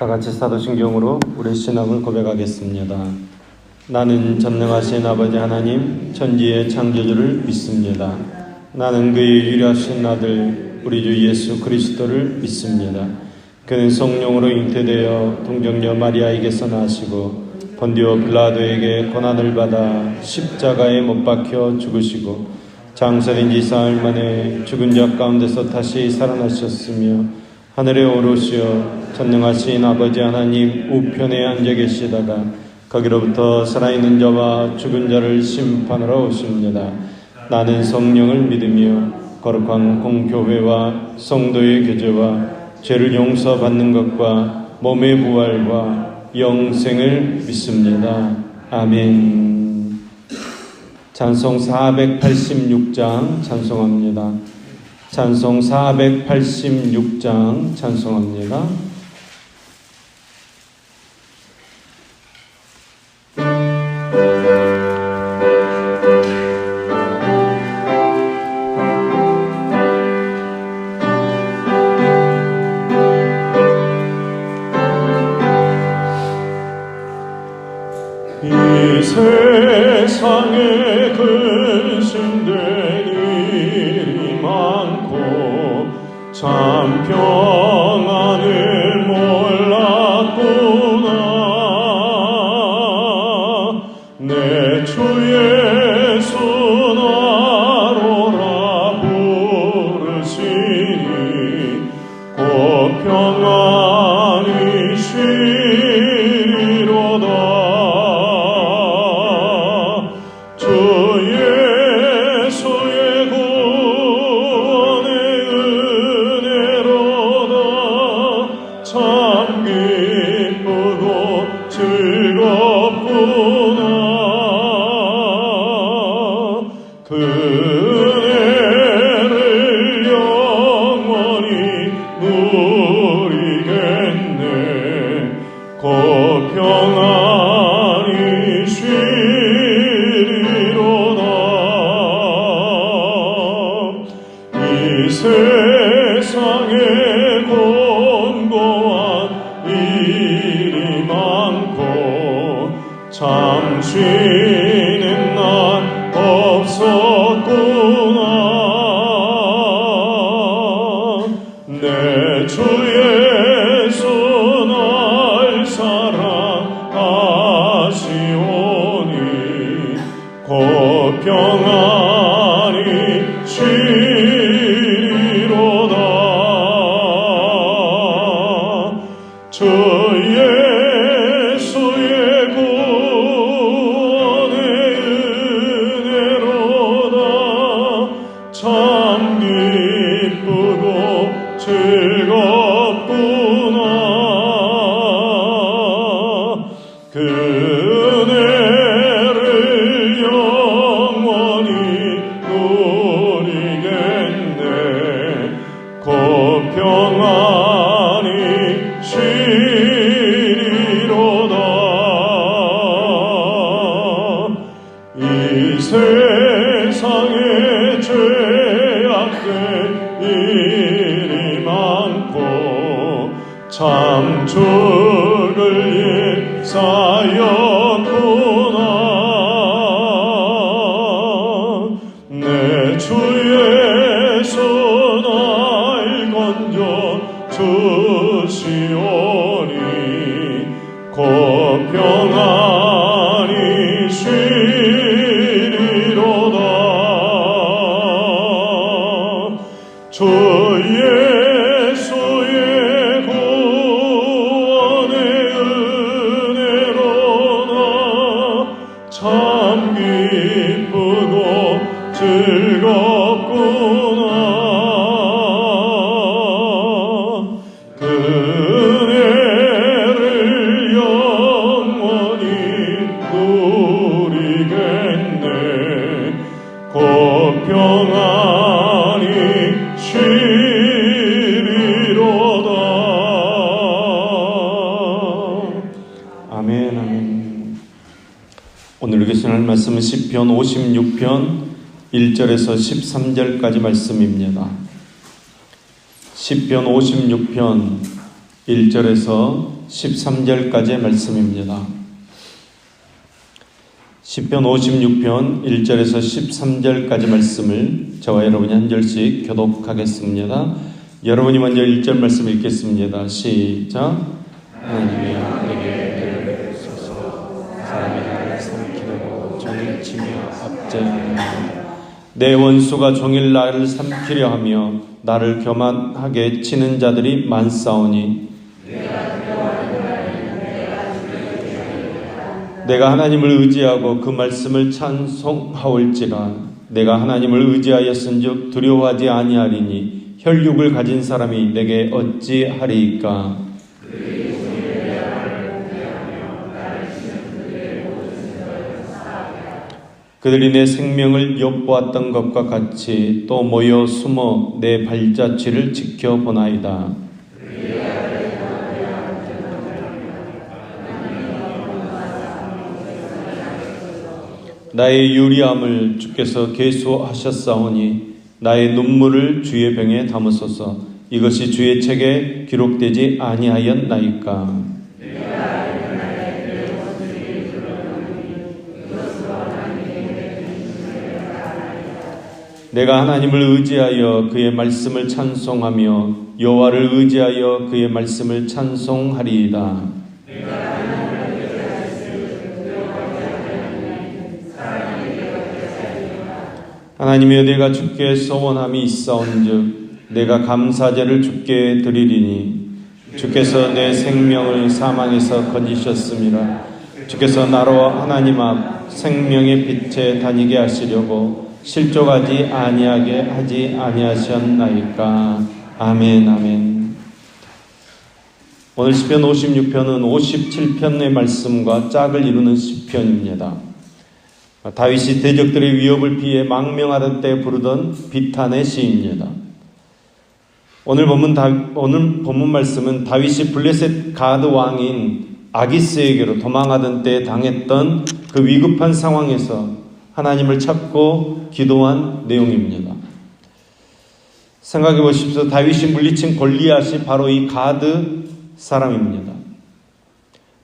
다 같이 사도신경으로 우리 신앙을 고백하겠습니다. 나는 전능하신 아버지 하나님 천지의 창조주를 믿습니다. 나는 그의 유일하신 아들 우리 주 예수 그리스도를 믿습니다. 그는 성령으로 잉태되어 동정녀 마리아에게서 나시고 본디오 빌라도에게 고난을 받아 십자가에 못 박혀 죽으시고 장사된 지 사흘 만에 죽은 자 가운데서 다시 살아나셨으며 하늘에 오르시어 전능하신 아버지 하나님 우편에 앉아 계시다가 거기로부터 살아있는 자와 죽은 자를 심판하러 오십니다. 나는 성령을 믿으며 거룩한 공교회와 성도의 교제와 죄를 용서받는 것과 몸의 부활과 영생을 믿습니다. 아멘. 찬송 486장 찬송합니다. 찬송 486장 찬송합니다. 이 세상에 근심된 일이 많고 참 평안을 몰랐구나. 내 주 예수 나로라 부르시니 곧 평안히 쉬리로다. 그네를 영원히 누리겠네. 곧 평안히 쉬리로다. 이 세상에 곤고한 일이 많고 참 쉬는 날 없었구나. 내 주 예수 날 사랑하시오니 곧 평안히 쉬리로다. 주 예수의 구원의 참 기쁘고 즐겁구나. 그네를 영원히 누리겠네. 곧 평안히 쉬리로다. 이 세상에 죄악된 일이 많고 참 죽을 일 쌓였구나. 내 주 예수 날 건져 주시오니 곧 평안히 쉬리로다. 주 예수의 구원의 은혜로다. 참 기쁘고 즐겁구나. 그네를 영원히 누리겠네. 곧 평안히 쉬리로다. 아멘. 아멘. 오늘 읽으신 말씀은 시편 56편 1절에서 13절까지 말씀입니다. 시편 56편 1절에서 13절까지의 말씀입니다. 시편 56편 1절에서 13절까지 말씀을 저와 여러분이 한 절씩 교독하겠습니다. 여러분이 먼저 1절 말씀 읽겠습니다. 시작. 하나님이여 내게 베푸소서. 사람이 나를 삼키려고 종일 치며 압제하느니라. 내 원수가 종일 나를 삼키려 하며 나를 교만하게 치는 자들이 많사오니 내가 하나님을 의지하고 그 말씀을 찬송하올지라. 내가 하나님을 의지하였은즉 두려워하지 아니하리니 혈육을 가진 사람이 내게 어찌하리이까. 그들이 내 생명을 엿보았던 것과 같이 또 모여 숨어 내 발자취를 지켜보나이다. 나의 유리함을 주께서 계수하셨사오니 나의 눈물을 주의 병에 담으소서. 이것이 주의 책에 기록되지 아니하였나이까. 내가 하나님을 의지하여 그의 말씀을 찬송하며 여호와를 의지하여 그의 말씀을 찬송하리이다. 하나님이여 내가 주께 소원함이 있사온즉 내가 감사제를 주께 드리리니 주께서 내 생명을 사망에서 건지셨음이라. 주께서 나로 하나님 앞 생명의 빛에 다니게 하시려고 실족하지 아니하게 하지 아니하셨나이까. 아멘. 아멘. 오늘 시편 56편은 57편의 말씀과 짝을 이루는 시편입니다. 다윗이 대적들의 위협을 피해 망명하던 때 부르던 비탄의 시입니다. 오늘 본문 말씀은 다윗이 블레셋 가드 왕인 아기스에게로 도망하던 때 당했던 그 위급한 상황에서 하나님을 찾고 기도한 내용입니다. 생각해 보십시오. 다윗이 물리친 골리앗이 바로 이 가드 사람입니다.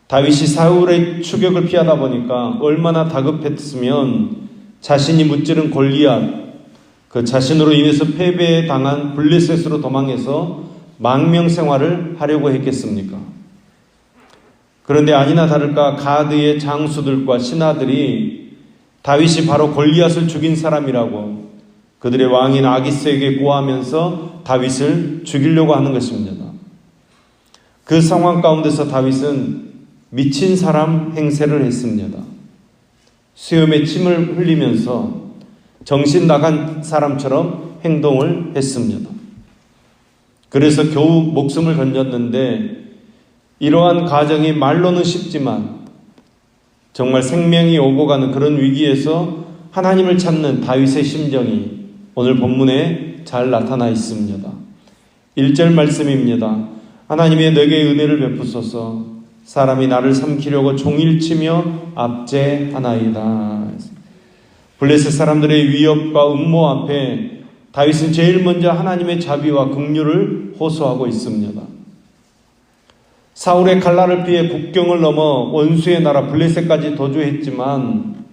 다윗이 사울의 추격을 피하다 보니까 얼마나 다급했으면 자신이 무찌른 골리앗, 그 자신으로 인해서 패배당한 블레셋으로 도망해서 망명 생활을 하려고 했겠습니까? 그런데 아니나 다를까 가드의 장수들과 신하들이 다윗이 바로 골리앗을 죽인 사람이라고 그들의 왕인 아기스에게 고하면서 다윗을 죽이려고 하는 것입니다. 그 상황 가운데서 다윗은 미친 사람 행세를 했습니다. 수염에 침을 흘리면서 정신 나간 사람처럼 행동을 했습니다. 그래서 겨우 목숨을 건졌는데 이러한 과정이 말로는 쉽지만 정말 생명이 오고 가는 그런 위기에서 하나님을 찾는 다윗의 심정이 오늘 본문에 잘 나타나 있습니다. 1절 말씀입니다. 하나님의 내게 은혜를 베푸소서. 사람이 나를 삼키려고 종일치며 압제하나이다. 블레셋 사람들의 위협과 음모 앞에 다윗은 제일 먼저 하나님의 자비와 긍휼을 호소하고 있습니다. 사울의 칼날을 피해 국경을 넘어 원수의 나라 블레셋까지 도주했지만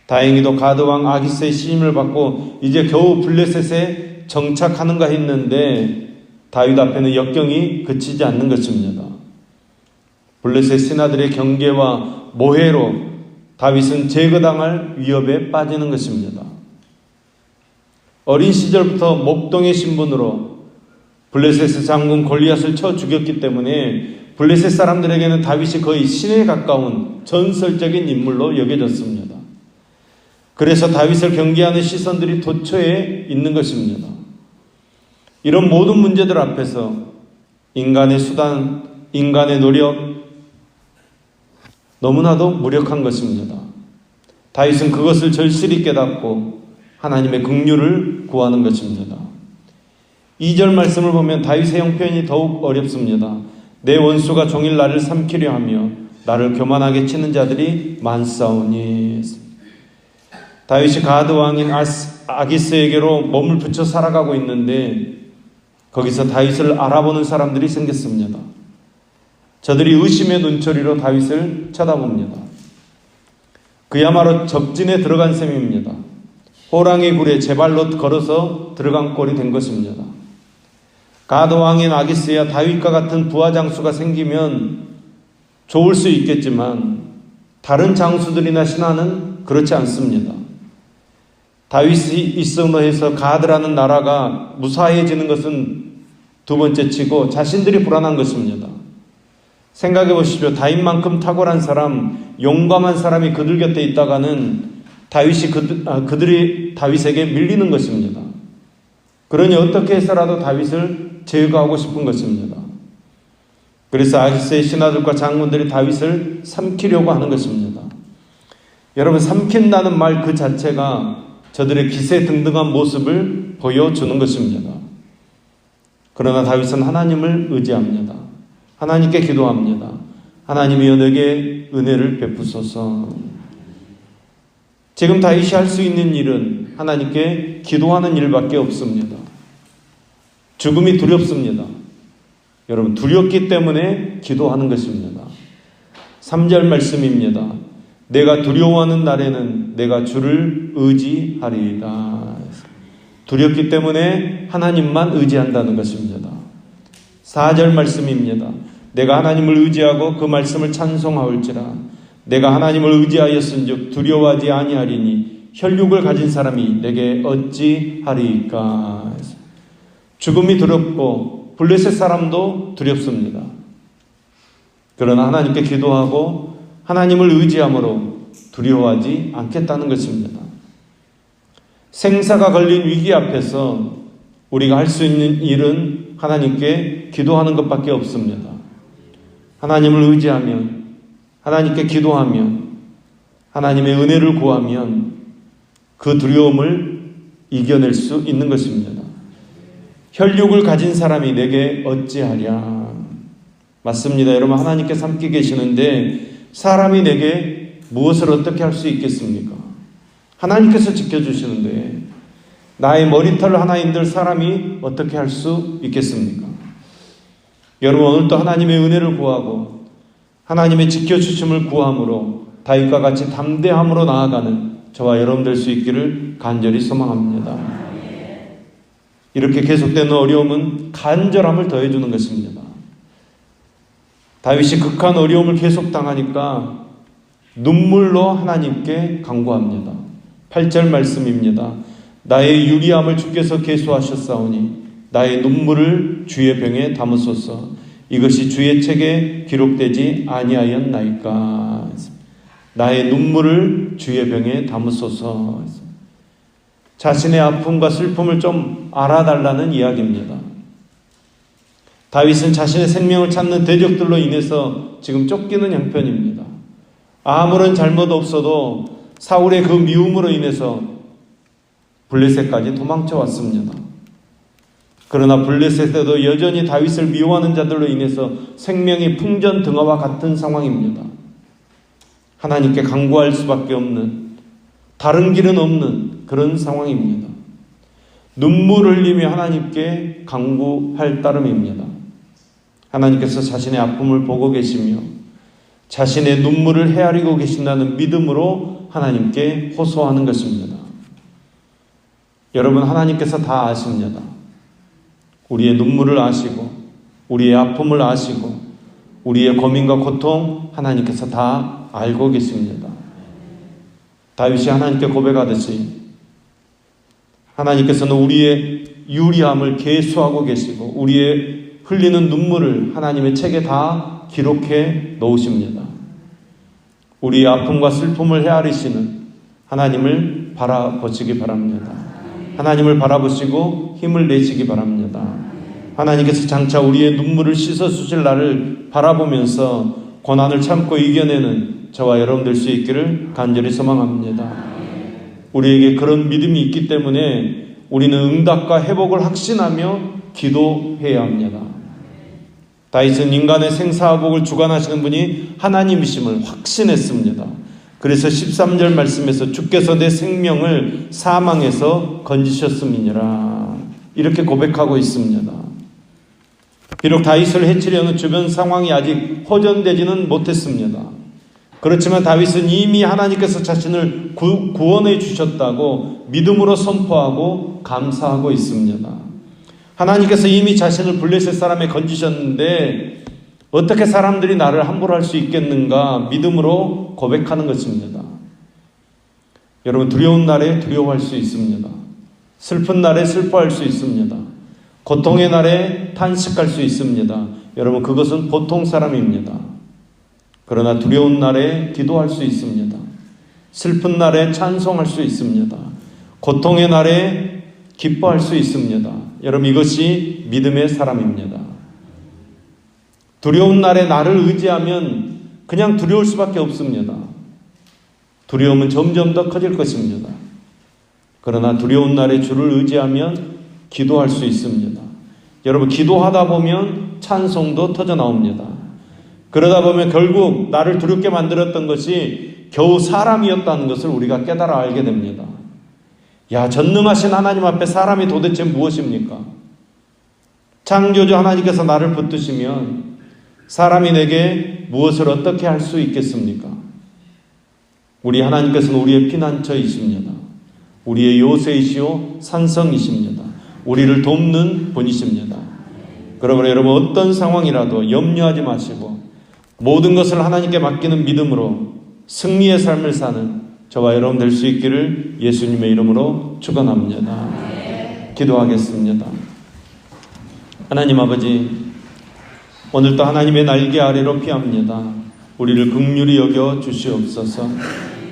다행히도 가드왕 아기스의 시임을 받고 이제 겨우 블레셋에 정착하는가 했는데 다윗 앞에는 역경이 그치지 않는 것입니다. 블레셋 신하들의 경계와 모해로 다윗은 제거당할 위협에 빠지는 것입니다. 어린 시절부터 목동의 신분으로 블레셋의 장군 골리앗을 쳐 죽였기 때문에 블레셋 사람들에게는 다윗이 거의 신에 가까운 전설적인 인물로 여겨졌습니다. 그래서 다윗을 경계하는 시선들이 도처에 있는 것입니다. 이런 모든 문제들 앞에서 인간의 수단, 인간의 노력, 너무나도 무력한 것입니다. 다윗은 그것을 절실히 깨닫고 하나님의 긍휼을 구하는 것입니다. 2절 말씀을 보면 다윗의 형편이 더욱 어렵습니다. 내 원수가 종일 나를 삼키려 하며 나를 교만하게 치는 자들이 많사오니. 다윗이 가드 왕인 아기스에게로 몸을 붙여 살아가고 있는데 거기서 다윗을 알아보는 사람들이 생겼습니다. 저들이 의심의 눈초리로 다윗을 쳐다봅니다. 그야말로 적진에 들어간 셈입니다. 호랑이 굴에 제 발로 걸어서 들어간 꼴이 된 것입니다. 가드 왕인 아기스야 다윗과 같은 부하 장수가 생기면 좋을 수 있겠지만 다른 장수들이나 신하는 그렇지 않습니다. 다윗이 있음으로 해서 가드라는 나라가 무사해지는 것은 두 번째 치고 자신들이 불안한 것입니다. 생각해 보십시오. 다윗만큼 탁월한 사람, 용감한 사람이 그들 곁에 있다가는 다윗이 그들이 다윗에게 밀리는 것입니다. 그러니 어떻게 해서라도 다윗을 제거하고 싶은 것입니다. 그래서 아기스의 신하들과 장군들이 다윗을 삼키려고 하는 것입니다. 여러분, 삼킨다는 말 그 자체가 저들의 기세등등한 모습을 보여주는 것입니다. 그러나 다윗은 하나님을 의지합니다. 하나님께 기도합니다. 하나님이여 내게 은혜를 베푸소서. 지금 다윗이 할 수 있는 일은 하나님께 기도하는 일밖에 없습니다. 죽음이 두렵습니다. 여러분, 두렵기 때문에 기도하는 것입니다. 3절 말씀입니다. 내가 두려워하는 날에는 내가 주를 의지하리이다. 두렵기 때문에 하나님만 의지한다는 것입니다. 4절 말씀입니다. 내가 하나님을 의지하고 그 말씀을 찬송하올지라. 내가 하나님을 의지하였은즉 두려워하지 아니하리니 혈육을 가진 사람이 내게 어찌하리이까. 죽음이 두렵고 블레셋 사람도 두렵습니다. 그러나 하나님께 기도하고 하나님을 의지함으로 두려워하지 않겠다는 것입니다. 생사가 걸린 위기 앞에서 우리가 할 수 있는 일은 하나님께 기도하는 것밖에 없습니다. 하나님을 의지하면, 하나님께 기도하면, 하나님의 은혜를 구하면 그 두려움을 이겨낼 수 있는 것입니다. 혈육을 가진 사람이 내게 어찌하랴. 맞습니다. 여러분, 하나님께 함께 계시는데 사람이 내게 무엇을 어떻게 할 수 있겠습니까? 하나님께서 지켜주시는데 나의 머리털 하나인들 사람이 어떻게 할 수 있겠습니까? 여러분, 오늘도 하나님의 은혜를 구하고 하나님의 지켜주심을 구함으로 다윗과 같이 담대함으로 나아가는 저와 여러분 될 수 있기를 간절히 소망합니다. 이렇게 계속되는 어려움은 간절함을 더해주는 것입니다. 다윗이 극한 어려움을 계속 당하니까 눈물로 하나님께 간구합니다. 8절 말씀입니다. 나의 유리함을 주께서 계수하셨사오니 나의 눈물을 주의 병에 담으소서. 이것이 주의 책에 기록되지 아니하였나이까. 나의 눈물을 주의 병에 담으소서. 자신의 아픔과 슬픔을 좀 알아달라는 이야기입니다. 다윗은 자신의 생명을 찾는 대적들로 인해서 지금 쫓기는 형편입니다. 아무런 잘못 없어도 사울의 그 미움으로 인해서 블레셋까지 도망쳐 왔습니다. 그러나 블레셋에도 여전히 다윗을 미워하는 자들로 인해서 생명이 풍전등화와 같은 상황입니다. 하나님께 간구할 수밖에 없는, 다른 길은 없는 그런 상황입니다. 눈물 흘리며 하나님께 간구할 따름입니다. 하나님께서 자신의 아픔을 보고 계시며 자신의 눈물을 헤아리고 계신다는 믿음으로 하나님께 호소하는 것입니다. 여러분, 하나님께서 다 아십니다. 우리의 눈물을 아시고 우리의 아픔을 아시고 우리의 고민과 고통 하나님께서 다 알고 계십니다. 다윗이 하나님께 고백하듯이 하나님께서는 우리의 유리함을 계수하고 계시고 우리의 흘리는 눈물을 하나님의 책에 다 기록해 놓으십니다. 우리의 아픔과 슬픔을 헤아리시는 하나님을 바라보시기 바랍니다. 하나님을 바라보시고 힘을 내시기 바랍니다. 하나님께서 장차 우리의 눈물을 씻어주실 날을 바라보면서 고난을 참고 이겨내는 저와 여러분 될 수 있기를 간절히 소망합니다. 우리에게 그런 믿음이 있기 때문에 우리는 응답과 회복을 확신하며 기도해야 합니다. 다윗은 인간의 생사화복을 주관하시는 분이 하나님이심을 확신했습니다. 그래서 13절 말씀에서 주께서 내 생명을 사망에서 건지셨음이니라 이렇게 고백하고 있습니다. 비록 다윗을 해치려는 주변 상황이 아직 호전되지는 못했습니다. 그렇지만 다윗은 이미 하나님께서 자신을 구원해 주셨다고 믿음으로 선포하고 감사하고 있습니다. 하나님께서 이미 자신을 블레셋 사람에 건지셨는데 어떻게 사람들이 나를 함부로 할 수 있겠는가 믿음으로 고백하는 것입니다. 여러분, 두려운 날에 두려워할 수 있습니다. 슬픈 날에 슬퍼할 수 있습니다. 고통의 날에 탄식할 수 있습니다. 여러분, 그것은 보통 사람입니다. 그러나 두려운 날에 기도할 수 있습니다. 슬픈 날에 찬송할 수 있습니다. 고통의 날에 기뻐할 수 있습니다. 여러분, 이것이 믿음의 사람입니다. 두려운 날에 나를 의지하면 그냥 두려울 수밖에 없습니다. 두려움은 점점 더 커질 것입니다. 그러나 두려운 날에 주를 의지하면 기도할 수 있습니다. 여러분, 기도하다 보면 찬송도 터져 나옵니다. 그러다 보면 결국 나를 두렵게 만들었던 것이 겨우 사람이었다는 것을 우리가 깨달아 알게 됩니다. 야, 전능하신 하나님 앞에 사람이 도대체 무엇입니까? 창조주 하나님께서 나를 붙드시면 사람이 내게 무엇을 어떻게 할 수 있겠습니까? 우리 하나님께서는 우리의 피난처이십니다. 우리의 요새이시오 산성이십니다. 우리를 돕는 분이십니다. 그러므로 여러분, 어떤 상황이라도 염려하지 마시고 모든 것을 하나님께 맡기는 믿음으로 승리의 삶을 사는 저와 여러분 될 수 있기를 예수님의 이름으로 축원합니다. 기도하겠습니다. 하나님 아버지, 오늘도 하나님의 날개 아래로 피합니다. 우리를 긍휼히 여겨 주시옵소서.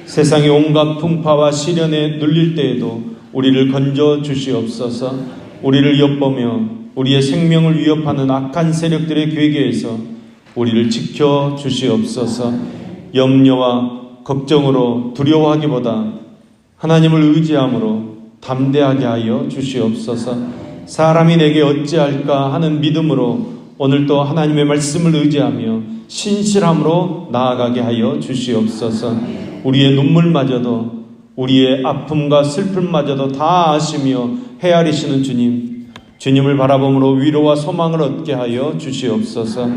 세상의 온갖 풍파와 시련에 눌릴 때에도 우리를 건져 주시옵소서. 우리를 엿보며 우리의 생명을 위협하는 악한 세력들의 괴계에서 우리를 지켜 주시옵소서. 염려와 걱정으로 두려워하기보다 하나님을 의지함으로 담대하게 하여 주시옵소서. 사람이 내게 어찌할까 하는 믿음으로 오늘도 하나님의 말씀을 의지하며 신실함으로 나아가게 하여 주시옵소서. 우리의 눈물마저도, 우리의 아픔과 슬픔마저도 다 아시며 헤아리시는 주님, 주님을 바라봄으로 위로와 소망을 얻게 하여 주시옵소서.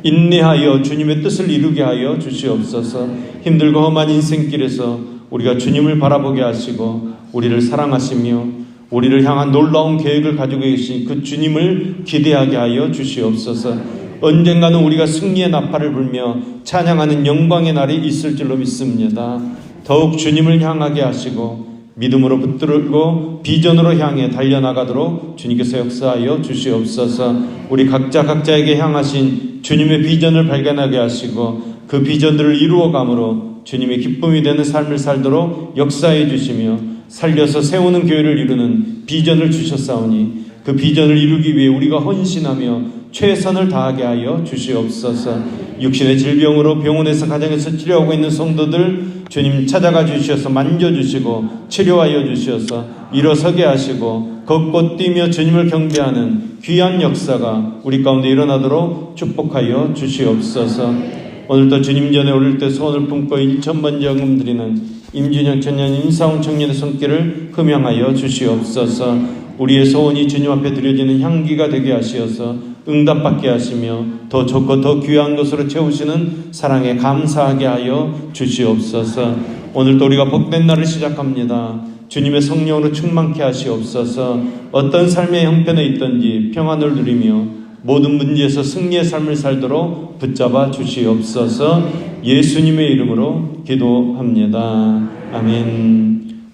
인내하여 주님의 뜻을 이루게 하여 주시옵소서. 힘들고 험한 인생길에서 우리가 주님을 바라보게 하시고 우리를 사랑하시며 우리를 향한 놀라운 계획을 가지고 계신 그 주님을 기대하게 하여 주시옵소서. 언젠가는 우리가 승리의 나팔을 불며 찬양하는 영광의 날이 있을 줄로 믿습니다. 더욱 주님을 향하게 하시고 믿음으로 붙들고 비전으로 향해 달려나가도록 주님께서 역사하여 주시옵소서. 우리 각자에게 향하신 주님의 비전을 발견하게 하시고 그 비전들을 이루어감으로 주님의 기쁨이 되는 삶을 살도록 역사해 주시며 살려서 세우는 교회를 이루는 비전을 주셨사오니 그 비전을 이루기 위해 우리가 헌신하며 최선을 다하게 하여 주시옵소서. 육신의 질병으로 병원에서 가정에서 치료하고 있는 성도들 주님 찾아가 주셔서 만져주시고 치료하여 주셔서 일어서게 하시고 걷고 뛰며 주님을 경배하는 귀한 역사가 우리 가운데 일어나도록 축복하여 주시옵소서. 오늘도 주님 전에 오를 때 소원을 품고 1,000번 정금 드리는 임준영 청년, 임사훈 청년의 손길을 흠양하여 주시옵소서. 우리의 소원이 주님 앞에 드려지는 향기가 되게 하시어서 응답받게 하시며 더 좋고 더 귀한 것으로 채우시는 사랑에 감사하게 하여 주시옵소서. 오늘도 우리가 복된 날을 시작합니다. 주님의 성령으로 충만케 하시옵소서. 어떤 삶의 형편에 있든지 평안을 누리며 모든 문제에서 승리의 삶을 살도록 붙잡아 주시옵소서. 예수님의 이름으로 기도합니다. 아멘.